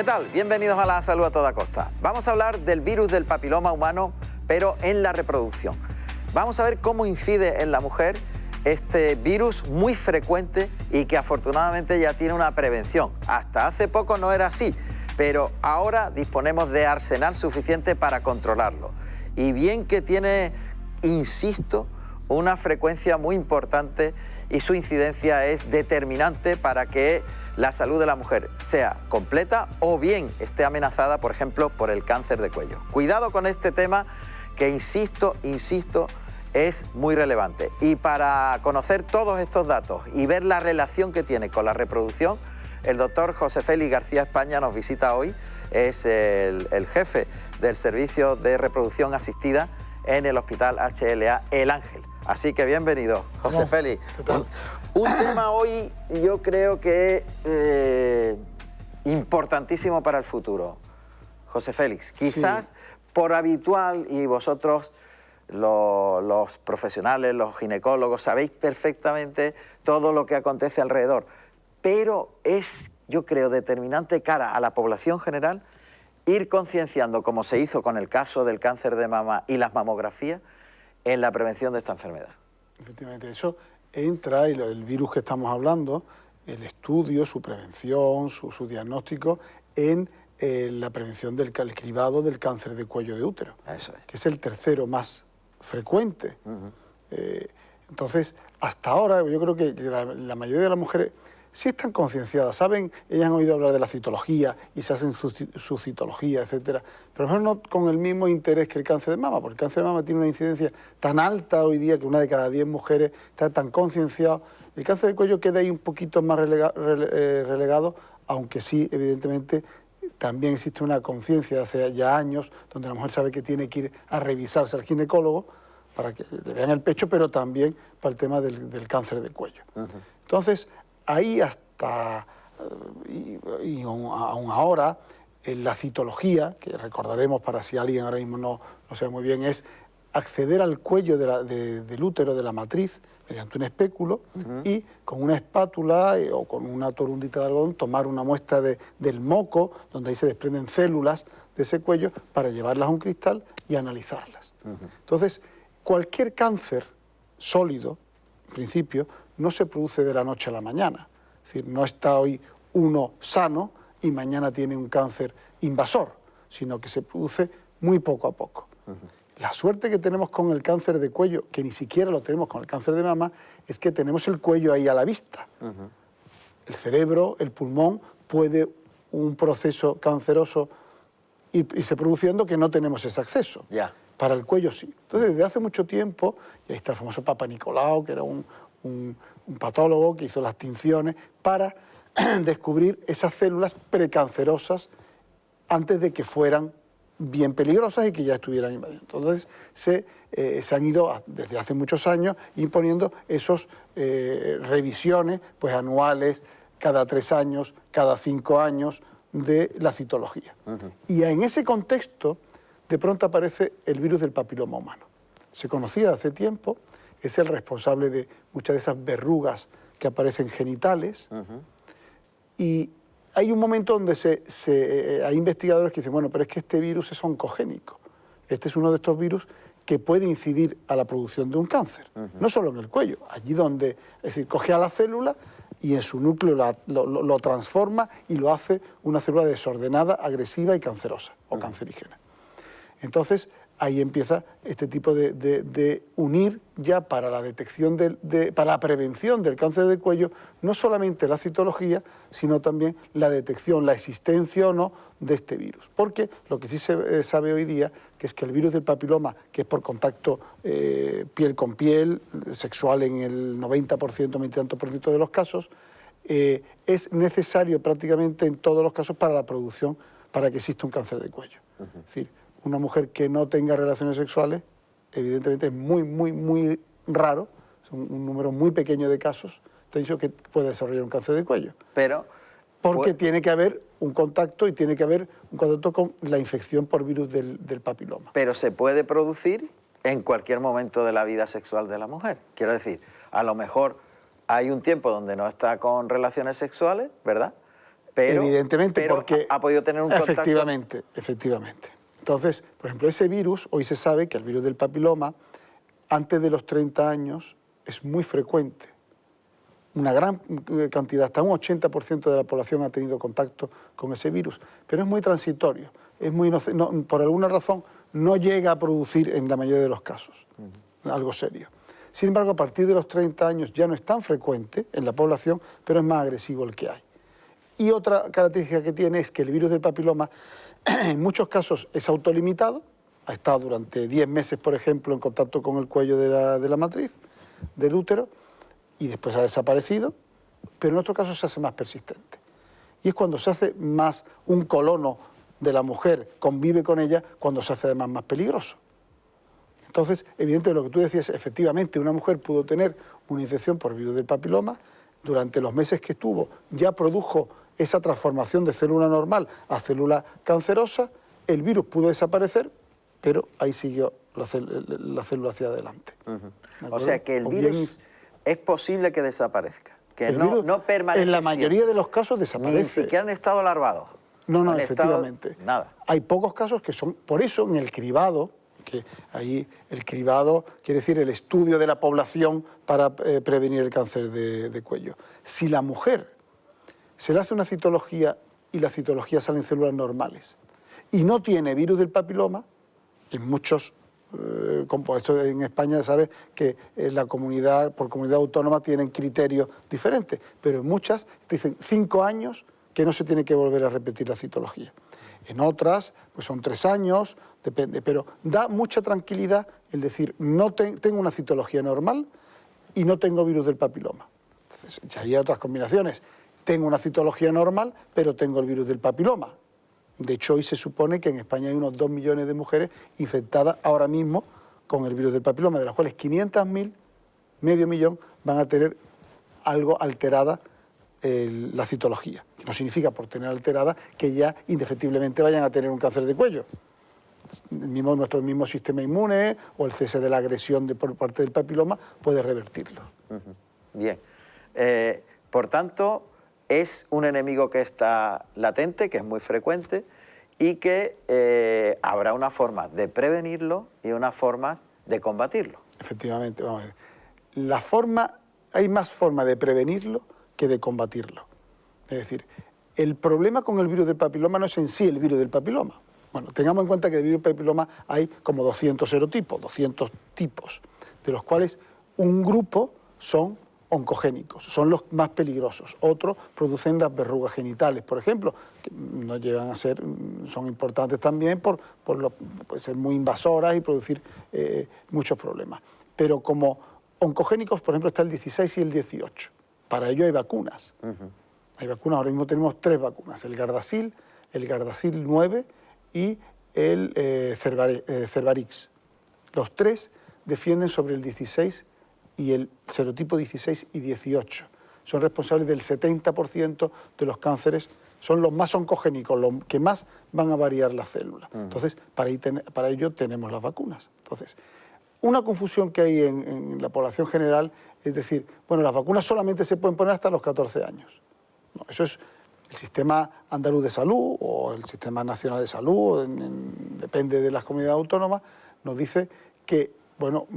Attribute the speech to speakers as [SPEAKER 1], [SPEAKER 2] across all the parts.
[SPEAKER 1] ¿Qué tal? Bienvenidos a La Salud a Toda Costa. Vamos a hablar del virus del papiloma humano, pero en la reproducción. Vamos a ver cómo incide en la mujer este virus muy frecuente y que afortunadamente ya tiene una prevención. Hasta hace poco no era así, pero ahora disponemos de arsenal suficiente para controlarlo. Y bien que tiene, insisto, una frecuencia muy importante y su incidencia es determinante para que la salud de la mujer sea completa o bien esté amenazada, por ejemplo, por el cáncer de cuello. Cuidado con este tema que, insisto, es muy relevante. Y para conocer todos estos datos y ver la relación que tiene con la reproducción, el doctor José Félix García España nos visita hoy. Es el jefe del Servicio de Reproducción Asistida en el Hospital HLA El Ángel. Así que bienvenido, José Félix.
[SPEAKER 2] ¿Qué tal?
[SPEAKER 1] Un tema hoy yo creo que importantísimo para el futuro. José Félix, quizás sí, por habitual, y vosotros los profesionales, los ginecólogos, sabéis perfectamente todo lo que acontece alrededor, pero es, yo creo, determinante cara a la población general ir concienciando, como se hizo con el caso del cáncer de mama y las mamografías, en la prevención de esta enfermedad.
[SPEAKER 2] Efectivamente, eso entra, y el virus que estamos hablando, el estudio, su prevención, su diagnóstico, en la prevención del cribado del cáncer de cuello de útero.
[SPEAKER 1] Eso es.
[SPEAKER 2] Que es el tercero más frecuente. Entonces, hasta ahora, yo creo que la mayoría de las mujeres sí están concienciadas, saben, ellas han oído hablar de la citología y se hacen su citología, etcétera, pero a lo mejor no con el mismo interés que el cáncer de mama, porque el cáncer de mama tiene una incidencia tan alta hoy día que una de cada 10 mujeres está tan concienciada. El cáncer de cuello queda ahí un poquito más relegado, aunque sí, evidentemente, también existe una conciencia de hace ya años donde la mujer sabe que tiene que ir a revisarse al ginecólogo para que le vean el pecho, pero también para el tema del cáncer de cuello. Entonces, ahí hasta, y aún ahora, la citología, que recordaremos para si alguien ahora mismo no sabe muy bien, es acceder al cuello del útero, de la matriz, mediante un espéculo, y con una espátula o con una torundita de algodón tomar una muestra del moco, donde ahí se desprenden células de ese cuello, para llevarlas a un cristal y analizarlas. Entonces, cualquier cáncer sólido, en principio, no se produce de la noche a la mañana. Es decir, no está hoy uno sano y mañana tiene un cáncer invasor, sino que se produce muy poco a poco. La suerte que tenemos con el cáncer de cuello, que ni siquiera lo tenemos con el cáncer de mama, es que tenemos el cuello ahí a la vista. El cerebro, el pulmón, puede un proceso canceroso irse produciendo que no tenemos ese acceso. Para el cuello sí. Entonces, desde hace mucho tiempo, y ahí está el famoso Papa Nicolau, que era un patólogo que hizo las tinciones para descubrir esas células precancerosas antes de que fueran bien peligrosas y que ya estuvieran invadiendo. Entonces se han ido desde hace muchos años imponiendo esas revisiones pues, anuales, cada 3 años, cada 5 años de la citología. Y en ese contexto de pronto aparece el virus del papiloma humano. Se conocía hace tiempo, es el responsable de muchas de esas verrugas que aparecen genitales. Y hay un momento donde hay investigadores que dicen, bueno, pero es que este virus es oncogénico. Este es uno de estos virus que puede incidir a la producción de un cáncer. No solo en el cuello, allí donde, es decir, coge a la célula y en su núcleo lo transforma y lo hace una célula desordenada, agresiva y cancerosa o cancerígena. Entonces, ahí empieza este tipo de unir ya para la detección, para la prevención del cáncer de cuello, no solamente la citología, sino también la detección, la existencia o no de este virus. Porque lo que sí se sabe hoy día, que es que el virus del papiloma, que es por contacto piel con piel, sexual en el 90%, 90% de los casos, es necesario prácticamente en todos los casos para la producción, para que exista un cáncer de cuello. Es decir, una mujer que no tenga relaciones sexuales, evidentemente es muy raro, es un número muy pequeño de casos, te he dicho que puede desarrollar un cáncer de cuello. Porque tiene que haber un contacto y tiene que haber un contacto con la infección por virus del papiloma.
[SPEAKER 1] Pero se puede producir en cualquier momento de la vida sexual de la mujer. Quiero decir, a lo mejor hay un tiempo donde no está con relaciones sexuales, ¿verdad? pero,
[SPEAKER 2] evidentemente,
[SPEAKER 1] pero
[SPEAKER 2] porque
[SPEAKER 1] ha podido tener un contacto.
[SPEAKER 2] Efectivamente, efectivamente. Entonces, por ejemplo, ese virus, hoy se sabe que el virus del papiloma, antes de los 30 años, es muy frecuente. Una gran cantidad, hasta un 80% de la población ha tenido contacto con ese virus, pero es muy transitorio, es muy por alguna razón no llega a producir en la mayoría de los casos algo serio. Sin embargo, a partir de los 30 años ya no es tan frecuente en la población, pero es más agresivo el que hay. Y otra característica que tiene es que el virus del papiloma en muchos casos es autolimitado, ha estado durante 10 meses, por ejemplo, en contacto con el cuello de la matriz, del útero, y después ha desaparecido, pero en otros casos se hace más persistente. Y es cuando se hace más un colono de la mujer, convive con ella, cuando se hace además más peligroso. Entonces, evidentemente lo que tú decías, efectivamente una mujer pudo tener una infección por virus del papiloma, durante los meses que estuvo ya produjo esa transformación de célula normal a célula cancerosa, el virus pudo desaparecer, pero ahí siguió la célula hacia adelante.
[SPEAKER 1] O sea que el virus es posible que desaparezca, que
[SPEAKER 2] el virus,
[SPEAKER 1] no permanece
[SPEAKER 2] en la mayoría
[SPEAKER 1] siempre.
[SPEAKER 2] de los casos desaparece.
[SPEAKER 1] Ni siquiera han estado larvados.
[SPEAKER 2] No, efectivamente.
[SPEAKER 1] Nada.
[SPEAKER 2] Hay pocos casos que son, por eso en el cribado, que ahí el cribado quiere decir el estudio de la población para prevenir el cáncer de cuello. Si la mujer se le hace una citología y la citología salen células normales y no tiene virus del papiloma, en muchos, como esto en España sabes que la comunidad, por comunidad autónoma tienen criterios diferentes, pero en muchas te dicen 5 años que no se tiene que volver a repetir la citología. En otras, pues son 3 años, depende, pero da mucha tranquilidad el decir, no tengo una citología normal y no tengo virus del papiloma. Entonces, ya hay otras combinaciones. Tengo una citología normal, pero tengo el virus del papiloma. De hecho, hoy se supone que en España hay unos 2 millones de mujeres infectadas ahora mismo con el virus del papiloma, de las cuales 500.000, medio millón, van a tener algo alterada la citología. No significa por tener alterada que ya indefectiblemente vayan a tener un cáncer de cuello. Nuestro mismo sistema inmune o el cese de la agresión por parte del papiloma puede revertirlo.
[SPEAKER 1] Bien. Por tanto, es un enemigo que está latente, que es muy frecuente y que habrá una forma de prevenirlo y unas formas de combatirlo.
[SPEAKER 2] Efectivamente, vamos a ver. Hay más forma de prevenirlo que de combatirlo. Es decir, el problema con el virus del papiloma no es en sí el virus del papiloma. Bueno, tengamos en cuenta que del virus del papiloma hay como 200 serotipos, 200 tipos, de los cuales un grupo son oncogénicos, son los más peligrosos. Otros producen las verrugas genitales, por ejemplo, que no llegan a ser, son importantes también por ser muy invasoras y producir muchos problemas. Pero como oncogénicos, por ejemplo, está el 16 y el 18. Para ello hay vacunas. Hay vacunas, ahora mismo tenemos 3 vacunas, el Gardasil 9 y el Cervarix. Los 3 defienden sobre el 16 y el serotipo 16 y 18. Son responsables del 70% de los cánceres, son los más oncogénicos, los que más van a variar las células. Entonces, para ello tenemos las vacunas. Entonces, una confusión que hay en la población general es decir, bueno, las vacunas solamente se pueden poner hasta los 14 años. No, eso es el sistema andaluz de salud o el sistema nacional de salud, depende de las comunidades autónomas, nos dice que, bueno,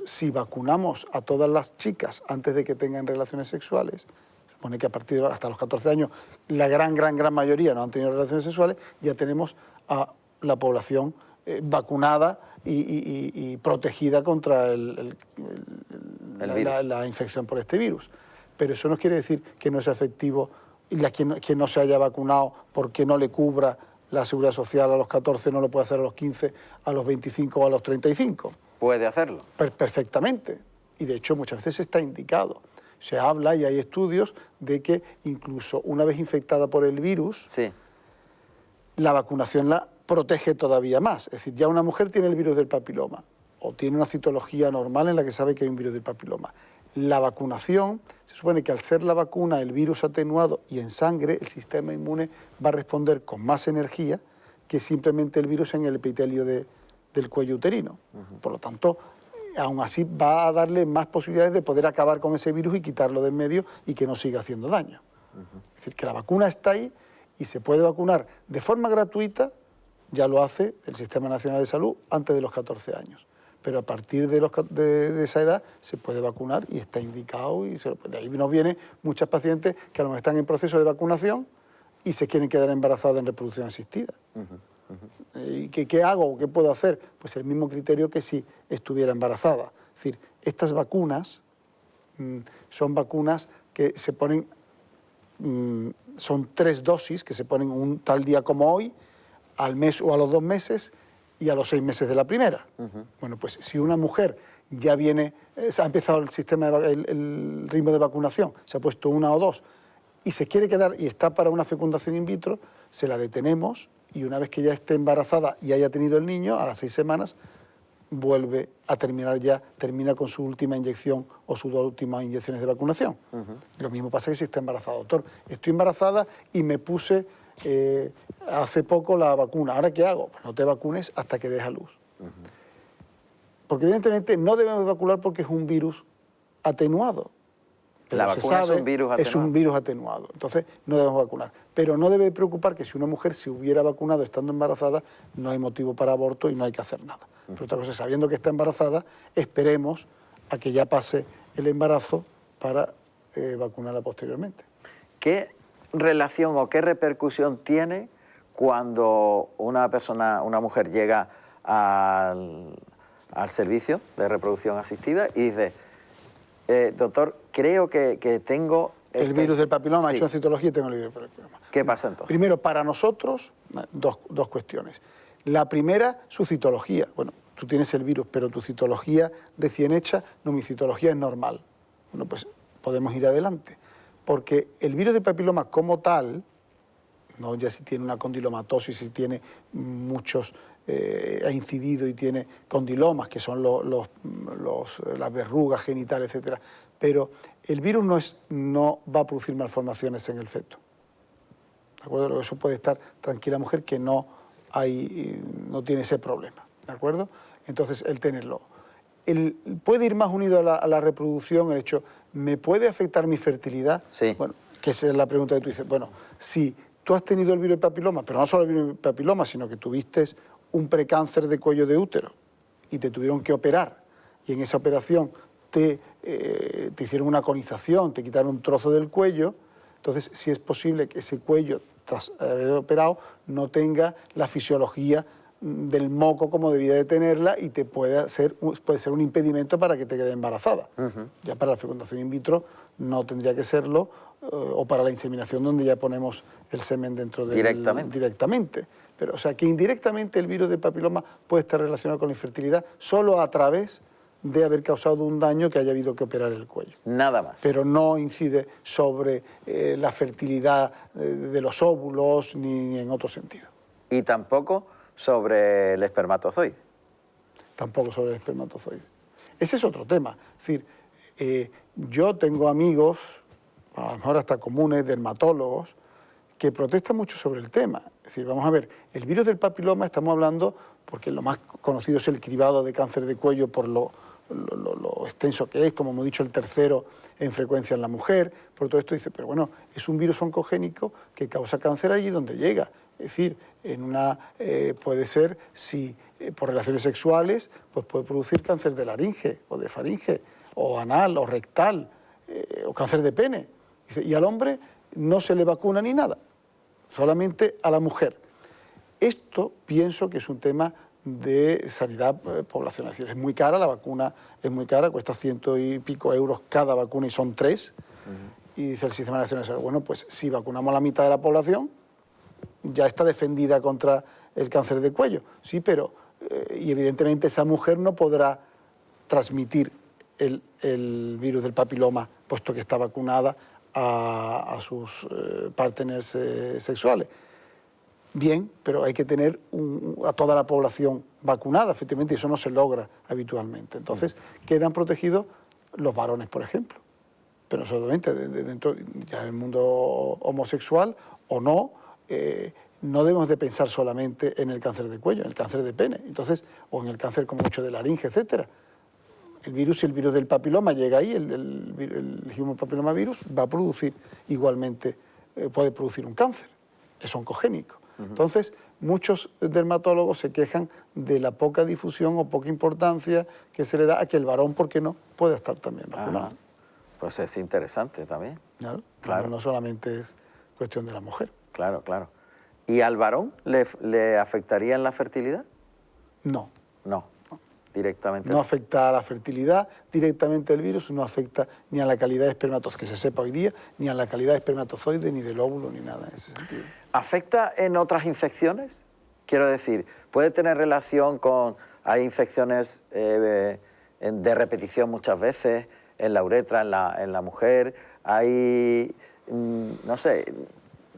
[SPEAKER 2] si vacunamos a todas las chicas antes de que tengan relaciones sexuales, supone que a partir de hasta los 14 años la gran mayoría no han tenido relaciones sexuales, ya tenemos a la población vacunada y protegida contra la infección por este virus. Pero eso no quiere decir que no sea efectivo y quien no se haya vacunado porque no le cubra la seguridad social a los 14, no lo puede hacer a los 15, a los 25 o a los 35.
[SPEAKER 1] Puede hacerlo.
[SPEAKER 2] Perfectamente. Y de hecho muchas veces está indicado. Se habla y hay estudios de que incluso una vez infectada por el virus,
[SPEAKER 1] sí,
[SPEAKER 2] la vacunación la protege todavía más. Es decir, ya una mujer tiene el virus del papiloma o tiene una citología normal en la que sabe que hay un virus del papiloma. La vacunación, se supone que al ser la vacuna el virus atenuado y en sangre, el sistema inmune va a responder con más energía que simplemente el virus en el epitelio del cuello uterino. Por lo tanto, aún así va a darle más posibilidades de poder acabar con ese virus y quitarlo de en medio y que no siga haciendo daño. Es decir, que la vacuna está ahí y se puede vacunar de forma gratuita, ya lo hace el Sistema Nacional de Salud antes de los 14 años. Pero a partir de esa edad se puede vacunar y está indicado. Y de ahí nos vienen muchas pacientes que a lo mejor están en proceso de vacunación y se quieren quedar embarazadas en reproducción asistida. ¿Y qué hago? ¿Qué puedo hacer? Pues el mismo criterio que si estuviera embarazada. Es decir, estas vacunas son vacunas que se ponen, son 3 dosis que se ponen un tal día como hoy, al mes o a los 2 meses y a los 6 meses de la primera. Bueno, pues si una mujer ya viene, ha empezado el sistema, el ritmo de vacunación, se ha puesto 1 o 2 y se quiere quedar y está para una fecundación in vitro, se la detenemos y una vez que ya esté embarazada y haya tenido el niño, a las 6 semanas, vuelve a termina con su última inyección o sus 2 últimas inyecciones de vacunación. Lo mismo pasa que si está embarazada. Doctor, estoy embarazada y me puse hace poco la vacuna. ¿Ahora qué hago? Pues no te vacunes hasta que des a luz. Porque evidentemente no debemos vacunar porque es un virus atenuado. Pero
[SPEAKER 1] la vacuna es un virus atenuado.
[SPEAKER 2] Es un virus atenuado. Entonces no debemos vacunar. Pero no debe preocupar que si una mujer se hubiera vacunado estando embarazada, no hay motivo para aborto y no hay que hacer nada. Pero otra cosa, sabiendo que está embarazada, esperemos a que ya pase el embarazo para vacunarla posteriormente.
[SPEAKER 1] ¿Qué relación o qué repercusión tiene cuando una mujer llega al servicio de reproducción asistida y dice, doctor, creo que tengo...
[SPEAKER 2] El virus del papiloma, he hecho una citología y tengo el virus del papiloma.
[SPEAKER 1] ¿Qué pasa entonces?
[SPEAKER 2] Primero, para nosotros, dos cuestiones. La primera, su citología. Bueno, tú tienes el virus, pero tu citología recién hecha, no, mi citología es normal. Bueno, pues podemos ir adelante. Porque el virus del papiloma como tal, no ya si tiene una condilomatosis, si tiene muchos, ha incidido y tiene condilomas, que son las verrugas genitales, etcétera. Pero el virus no va a producir malformaciones en el feto. ¿De acuerdo? Eso puede estar tranquila mujer que no tiene ese problema. ¿De acuerdo? Entonces, el tenerlo. Puede ir más unido a la reproducción, el hecho, ¿me puede afectar mi fertilidad?
[SPEAKER 1] Sí.
[SPEAKER 2] Bueno, que esa es la pregunta que tú dices. Bueno, si tú has tenido el virus del papiloma, pero no solo el virus del papiloma, sino que tuviste un precáncer de cuello de útero y te tuvieron que operar, y en esa operación te hicieron una conización, te quitaron un trozo del cuello, entonces sí es posible que ese cuello, tras haber operado, no tenga la fisiología del moco como debía de tenerla y puede ser un impedimento para que te quede embarazada. Ya para la fecundación in vitro no tendría que serlo, o para la inseminación donde ya ponemos el semen dentro del... Directamente. Pero, o sea, que indirectamente el virus del papiloma puede estar relacionado con la infertilidad solo a través de haber causado un daño que haya habido que operar el cuello.
[SPEAKER 1] Nada más.
[SPEAKER 2] Pero no incide sobre la fertilidad de los óvulos ni en otro sentido.
[SPEAKER 1] Y tampoco sobre el espermatozoide.
[SPEAKER 2] Tampoco sobre el espermatozoide. Ese es otro tema. Es decir, yo tengo amigos, a lo mejor hasta comunes, dermatólogos, que protestan mucho sobre el tema. Es decir, vamos a ver, el virus del papiloma estamos hablando, porque lo más conocido es el cribado de cáncer de cuello por lo extenso que es, como hemos dicho, el tercero en frecuencia en la mujer. Por todo esto dice, pero bueno, es un virus oncogénico que causa cáncer allí donde llega. Es decir, puede ser, si por relaciones sexuales, pues puede producir cáncer de laringe o de faringe, o anal o rectal, o cáncer de pene. Dice, y al hombre no se le vacuna ni nada, solamente a la mujer. Esto pienso que es un tema de sanidad poblacional. Es decir, es muy cara, la vacuna es muy cara, cuesta 100 y pico euros cada vacuna y son 3. Y dice el Sistema Nacional de Salud, bueno, pues si vacunamos a la mitad de la población, ya está defendida contra el cáncer de cuello. Sí, pero, y evidentemente esa mujer no podrá transmitir el virus del papiloma, puesto que está vacunada a sus partners sexuales. Bien, pero hay que tener a toda la población vacunada, efectivamente, y eso no se logra habitualmente. Entonces, quedan protegidos los varones, por ejemplo. Pero solamente dentro ya del mundo homosexual o no, no debemos de pensar solamente en el cáncer de cuello, en el cáncer de pene, entonces, o en el cáncer como mucho de laringe, etcétera. el virus, si el virus del papiloma llega ahí, el human papillomavirus va a producir igualmente, puede producir un cáncer, es oncogénico. Entonces, muchos dermatólogos se quejan de la poca difusión o poca importancia que se le da a que el varón, ¿por qué no?, pueda estar también vacunado.
[SPEAKER 1] Ajá. Pues es interesante también.
[SPEAKER 2] Claro. No solamente es cuestión de la mujer.
[SPEAKER 1] Claro, claro. ¿Y al varón le afectaría en la fertilidad?
[SPEAKER 2] No.
[SPEAKER 1] No, directamente.
[SPEAKER 2] No afecta a la fertilidad, directamente el virus no afecta ni a la calidad de espermatozoide, que se sepa hoy día, ni a la calidad de espermatozoide, ni del óvulo, ni nada en ese sentido.
[SPEAKER 1] ¿Afecta en otras infecciones? Quiero decir, ¿puede tener relación con... Hay infecciones de repetición muchas veces en la uretra, en la mujer, hay... no sé...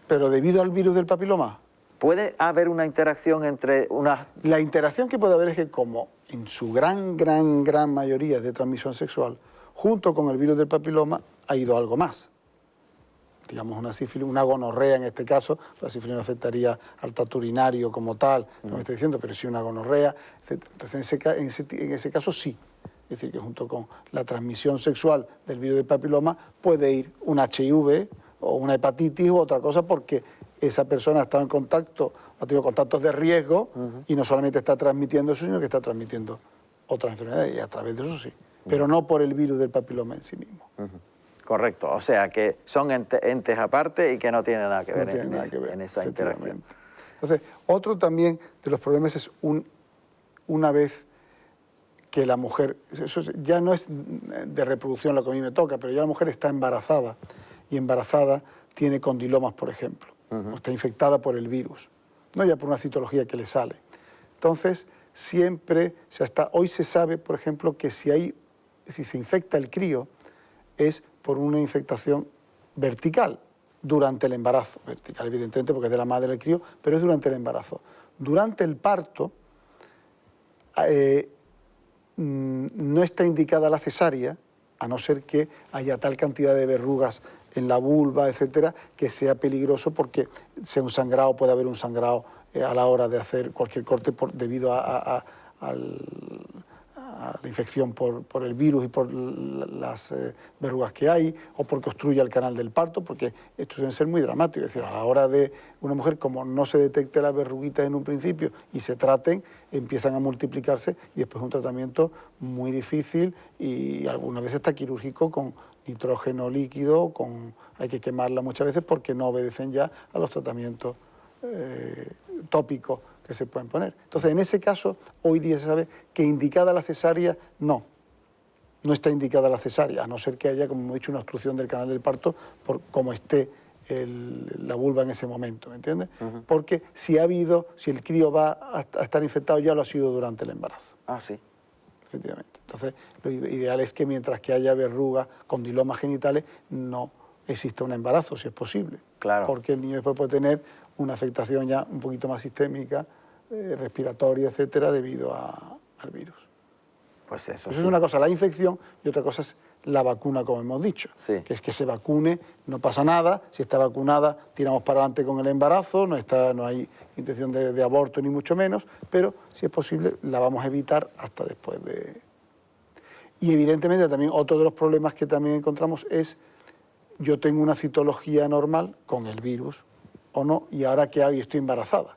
[SPEAKER 2] ¿Pero debido al virus del papiloma?
[SPEAKER 1] ¿Puede haber una interacción entre unas...?
[SPEAKER 2] La interacción que puede haber es que, como en su gran mayoría de transmisión sexual, junto con el virus del papiloma ha ido algo más. Digamos una sífilis, una gonorrea en este caso, la sífilis no afectaría al tracto urinario como tal, no me estoy diciendo, pero sí una gonorrea, etc. Entonces en ese caso sí. Es decir, que junto con la transmisión sexual del virus del papiloma puede ir un HIV o una hepatitis u otra cosa, porque esa persona ha estado en contacto, ha tenido contactos de riesgo y no solamente está transmitiendo eso, sino que está transmitiendo otras enfermedades, y a través de eso sí, pero no por el virus del papiloma en sí mismo.
[SPEAKER 1] Correcto, o sea que son entes aparte y que no tienen nada que ver, en esa interacción.
[SPEAKER 2] Entonces, otro también de los problemas es una vez que la mujer, eso ya no es de reproducción lo que a mí me toca, pero ya la mujer está embarazada, y embarazada tiene condilomas, por ejemplo, o está infectada por el virus, no ya por una citología que le sale. Entonces, siempre, hoy se sabe, por ejemplo, que si se infecta el crío, es por una infectación vertical durante el embarazo. Vertical, evidentemente, porque es de la madre del crío, pero es durante el embarazo. Durante el parto no está indicada la cesárea, a no ser que haya tal cantidad de verrugas en la vulva, etcétera, que sea peligroso porque sea un sangrado, puede haber un sangrado a la hora de hacer cualquier corte debido a la infección por el virus y por las verrugas que hay, o porque obstruye el canal del parto, porque esto suele ser muy dramático. Es decir, a la hora de una mujer, como no se detecte las verruguitas en un principio y se traten, empiezan a multiplicarse y después es un tratamiento muy difícil y algunas veces está quirúrgico con nitrógeno líquido, hay que quemarla muchas veces porque no obedecen ya a los tratamientos tópicos que se pueden poner. Entonces, en ese caso, hoy día se sabe que indicada la cesárea, no está indicada la cesárea, a no ser que haya, como hemos dicho, una obstrucción del canal del parto por cómo esté la vulva en ese momento, ¿me entiendes? Porque si el crío va a estar infectado, ya lo ha sido durante el embarazo.
[SPEAKER 1] Ah, sí.
[SPEAKER 2] Efectivamente. Entonces, lo ideal es que mientras que haya verrugas, condilomas genitales, no exista un embarazo, si es posible.
[SPEAKER 1] Claro.
[SPEAKER 2] Porque el niño después puede tener una afectación ya un poquito más sistémica, respiratoria, etcétera, debido al virus.
[SPEAKER 1] Pues eso
[SPEAKER 2] es una cosa, la infección, y otra cosa es la vacuna, como hemos dicho.
[SPEAKER 1] Sí.
[SPEAKER 2] Que es que se vacune, no pasa nada, si está vacunada, tiramos para adelante con el embarazo, no hay intención de aborto ni mucho menos, pero si es posible la vamos a evitar hasta después de... Y evidentemente también otro de los problemas que también encontramos es, yo tengo una citología normal con el virus o no, y ahora ¿qué hago? Y estoy embarazada.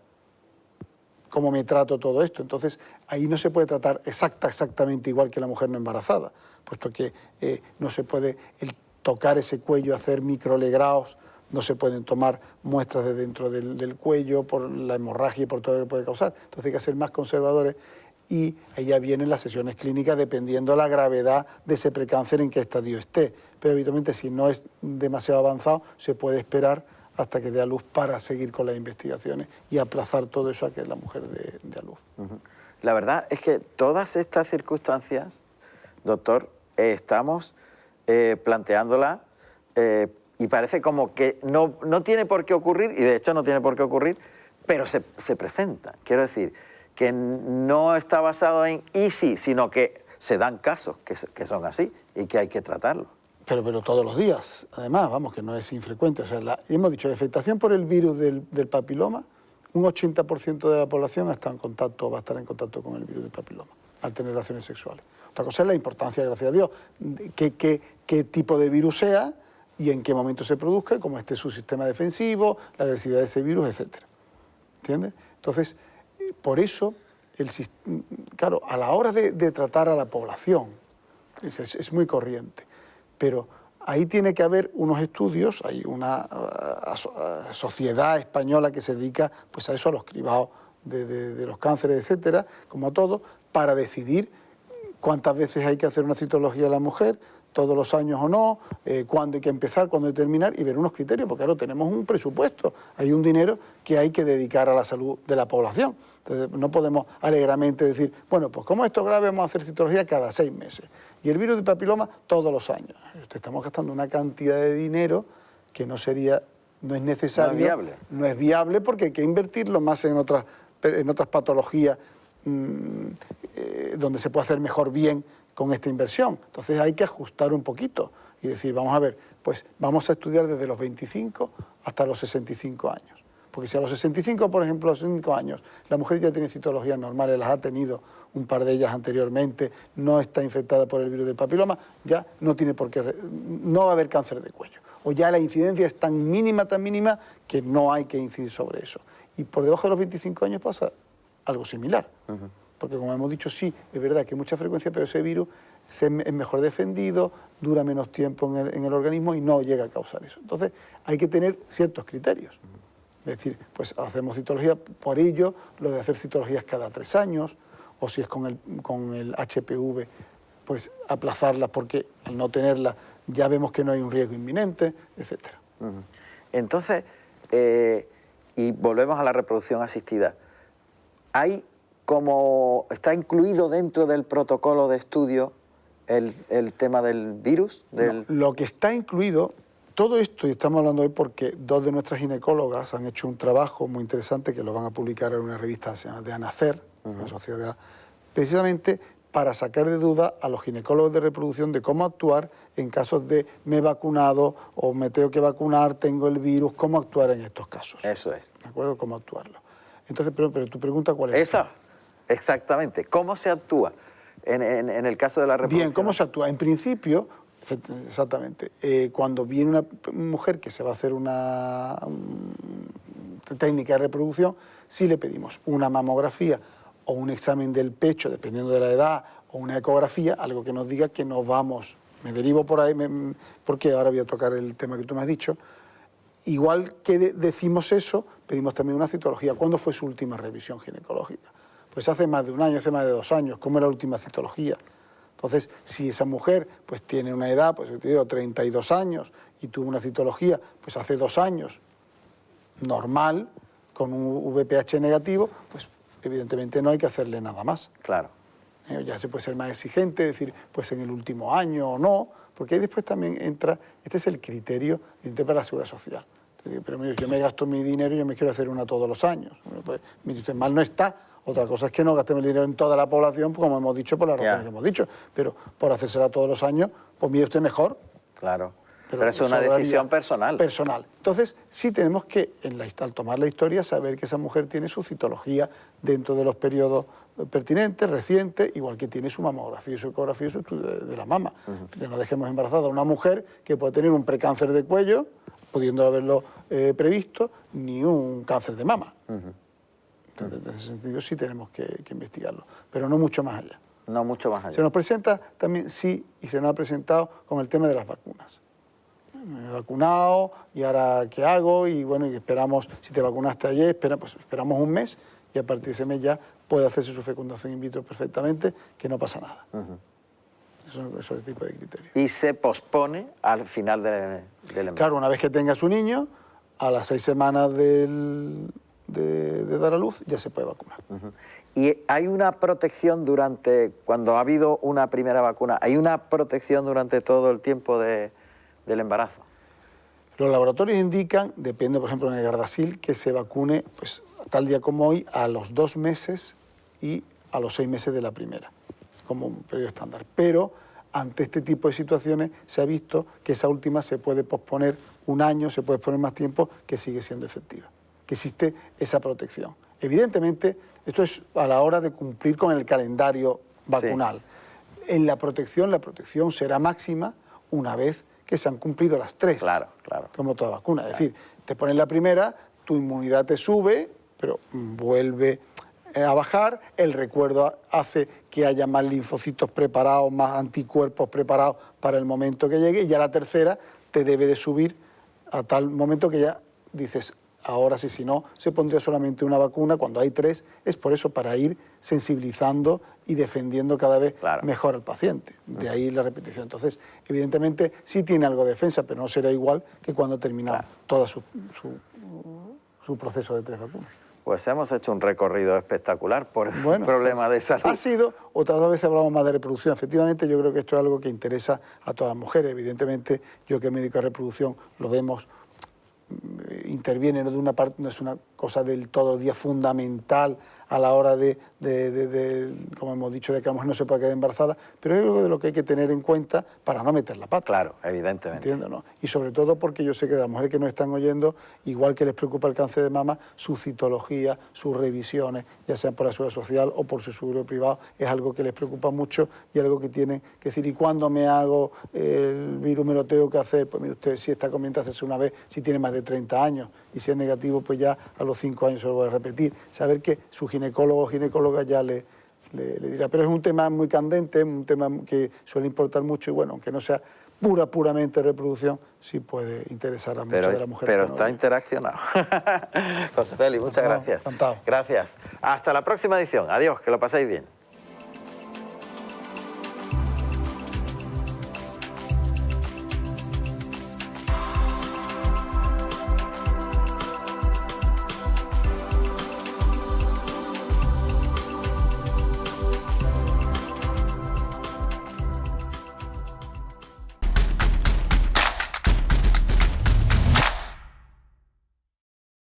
[SPEAKER 2] ¿Cómo me trato todo esto? Entonces, ahí no se puede tratar exactamente igual que la mujer no embarazada, puesto que no se puede tocar ese cuello, hacer microlegrados, no se pueden tomar muestras de dentro del cuello por la hemorragia y por todo lo que puede causar. Entonces hay que ser más conservadores y ahí ya vienen las sesiones clínicas dependiendo de la gravedad de ese precáncer en qué estadio esté. Pero habitualmente si no es demasiado avanzado se puede esperar hasta que dé a luz para seguir con las investigaciones y aplazar todo eso a que la mujer dé a luz.
[SPEAKER 1] La verdad es que todas estas circunstancias, doctor, estamos planteándolas y parece como que no tiene por qué ocurrir, y de hecho no tiene por qué ocurrir, pero se presenta. Quiero decir, que no está basado en y sí, sino que se dan casos que son así y que hay que tratarlos.
[SPEAKER 2] Pero todos los días, además, vamos, que no es infrecuente. O sea, hemos dicho, la infectación por el virus del papiloma, un 80% de la población va a estar en contacto con el virus del papiloma. al tener relaciones sexuales. Otra cosa es la importancia, gracias a Dios, qué tipo de virus sea y en qué momento se produzca, cómo esté su sistema defensivo, la agresividad de ese virus, etcétera. ¿Entiendes? Entonces, por eso, claro, a la hora de tratar a la población, es muy corriente, pero ahí tiene que haber unos estudios, hay una sociedad española que se dedica pues, a eso, a los cribados de los cánceres, etcétera, como a todo, para decidir cuántas veces hay que hacer una citología a la mujer, todos los años o no, cuándo hay que empezar, cuándo hay que terminar, y ver unos criterios, porque claro, tenemos un presupuesto, hay un dinero que hay que dedicar a la salud de la población. Entonces no podemos alegramente decir, bueno, pues como esto es grave vamos a hacer citología cada 6 meses, y el virus de papiloma todos los años. Estamos gastando una cantidad de dinero que no es necesario.
[SPEAKER 1] No es viable.
[SPEAKER 2] No es viable porque hay que invertirlo más en otras patologías donde se puede hacer mejor bien con esta inversión. Entonces hay que ajustar un poquito y decir, vamos a ver, pues vamos a estudiar desde los 25 hasta los 65 años. Porque si a los 65, por ejemplo, a los 65 años, la mujer ya tiene citologías normales, las ha tenido un par de ellas anteriormente, no está infectada por el virus del papiloma, ya no tiene por qué, no va a haber cáncer de cuello. O ya la incidencia es tan mínima, que no hay que incidir sobre eso. Y por debajo de los 25 años pasa algo similar. Porque como hemos dicho, sí, es verdad que hay mucha frecuencia, pero ese virus es mejor defendido, dura menos tiempo en el organismo y no llega a causar eso. Entonces hay que tener ciertos criterios. Es decir, pues hacemos citología, por ello lo de hacer citologías cada 3 años, o si es con el HPV, pues aplazarlas porque al no tenerla ya vemos que no hay un riesgo inminente, etcétera.
[SPEAKER 1] Entonces, y volvemos a la reproducción asistida, ¿está incluido dentro del protocolo de estudio el tema del virus?
[SPEAKER 2] No, lo que está incluido, todo esto, y estamos hablando hoy porque 2 de nuestras ginecólogas han hecho un trabajo muy interesante que lo van a publicar en una revista de ANACER, una sociedad, precisamente para sacar de duda a los ginecólogos de reproducción de cómo actuar en casos de me he vacunado o me tengo que vacunar, tengo el virus, cómo actuar en estos casos.
[SPEAKER 1] Eso es.
[SPEAKER 2] ¿De acuerdo? ¿Cómo actuarlo? Entonces, pero tu pregunta, ¿cuál es?
[SPEAKER 1] Esa, exactamente. ¿Cómo se actúa en el caso de la reproducción?
[SPEAKER 2] Bien, ¿cómo se actúa? En principio, exactamente, cuando viene una mujer que se va a hacer una técnica de reproducción, sí le pedimos una mamografía o un examen del pecho, dependiendo de la edad, o una ecografía, algo que nos diga que no vamos, me derivo por ahí, porque ahora voy a tocar el tema que tú me has dicho. Igual que decimos eso, pedimos también una citología. ¿Cuándo fue su última revisión ginecológica? Pues hace más de 1 año, hace más de 2 años. ¿Cómo era la última citología? Entonces, si esa mujer pues tiene una edad, pues te digo, 32 años, y tuvo una citología pues hace 2 años, normal, con un VPH negativo, pues evidentemente no hay que hacerle nada más.
[SPEAKER 1] Claro.
[SPEAKER 2] Ya se puede ser más exigente, decir, pues en el último año o no, porque ahí después también entra, este es el criterio para la seguridad social. Entonces, pero mire, yo me gasto mi dinero y yo me quiero hacer una todos los años. Pues, mire usted, mal no está. Otra cosa es que no gastemos el dinero en toda la población, como hemos dicho, por las razones que hemos dicho, pero por hacérsela todos los años, pues mire usted mejor.
[SPEAKER 1] Claro. Pero es una decisión personal.
[SPEAKER 2] Personal. Entonces, sí tenemos que, al tomar la historia, saber que esa mujer tiene su citología dentro de los periodos pertinentes, recientes, igual que tiene su mamografía y su ecografía y su estudio de la mama. Que no dejemos embarazada a una mujer que puede tener un precáncer de cuello, pudiendo haberlo previsto, ni un cáncer de mama. Entonces, en ese sentido sí tenemos que investigarlo, pero no mucho más allá.
[SPEAKER 1] No mucho más allá.
[SPEAKER 2] Se nos presenta también, sí, y se nos ha presentado con el tema de las vacunas. Me he vacunado y ahora ¿qué hago? Y bueno, y esperamos, si te vacunaste ayer, pues esperamos 1 mes y a partir de ese mes ya puede hacerse su fecundación in vitro perfectamente, que no pasa nada. Eso es el tipo de criterio.
[SPEAKER 1] Y se pospone al final del embarazo.
[SPEAKER 2] Claro, una vez que tenga su niño, a las 6 semanas de dar a luz, ya se puede vacunar.
[SPEAKER 1] ¿Y hay una protección cuando ha habido una primera vacuna, hay una protección durante todo el tiempo del embarazo?
[SPEAKER 2] Los laboratorios indican, depende, por ejemplo, en el Gardasil, que se vacune, pues, tal día como hoy, a los 2 meses y a los 6 meses de la primera, como un periodo estándar. Pero ante este tipo de situaciones se ha visto que esa última se puede posponer 1 año, se puede poner más tiempo, que sigue siendo efectiva, que existe esa protección. Evidentemente, esto es a la hora de cumplir con el calendario vacunal. En la protección será máxima una vez que se han cumplido las 3.
[SPEAKER 1] Claro, claro.
[SPEAKER 2] Como toda vacuna. Es decir, te pones la primera, tu inmunidad te sube, pero vuelve a bajar, el recuerdo hace que haya más linfocitos preparados, más anticuerpos preparados para el momento que llegue, y ya la tercera te debe de subir a tal momento que ya dices, ahora sí, si no, se pondría solamente una vacuna. Cuando hay 3, es por eso, para ir sensibilizando y defendiendo cada vez mejor al paciente. De ahí la repetición. Entonces, evidentemente, sí tiene algo de defensa, pero no será igual que cuando termina todo su proceso de 3 vacunas.
[SPEAKER 1] Pues hemos hecho un recorrido espectacular por el problema de salud.
[SPEAKER 2] Ha sido, otras veces hablamos más de reproducción. Efectivamente, yo creo que esto es algo que interesa a todas las mujeres. Evidentemente, yo que médico de reproducción lo vemos, interviene, no de una parte, no es una cosa del todo el día fundamental a la hora de, como hemos dicho, de que la mujer no se pueda quedar embarazada, pero es algo de lo que hay que tener en cuenta para no meter la pata.
[SPEAKER 1] Claro, evidentemente.
[SPEAKER 2] ¿Entiendes, no? Y sobre todo porque yo sé que las mujeres que nos están oyendo, igual que les preocupa el cáncer de mama, su citología, sus revisiones, ya sean por la seguridad social o por su seguro privado, es algo que les preocupa mucho y algo que tienen que decir. ¿Y cuándo me hago el virus? ¿Me lo tengo que hacer? Pues mire usted, si está conveniente hacerse una vez, si tiene más de 30 años, y si es negativo, pues ya a los 5 años se lo voy a repetir. Saber que su ginecólogo o ginecóloga ya le dirá. Pero es un tema muy candente, un tema que suele importar mucho y bueno, aunque no sea puramente reproducción, sí puede interesar a muchas de las mujeres.
[SPEAKER 1] Pero está interaccionado. José Félix, muchas gracias.
[SPEAKER 2] Encantado.
[SPEAKER 1] Gracias. Hasta la próxima edición. Adiós, que lo paséis bien.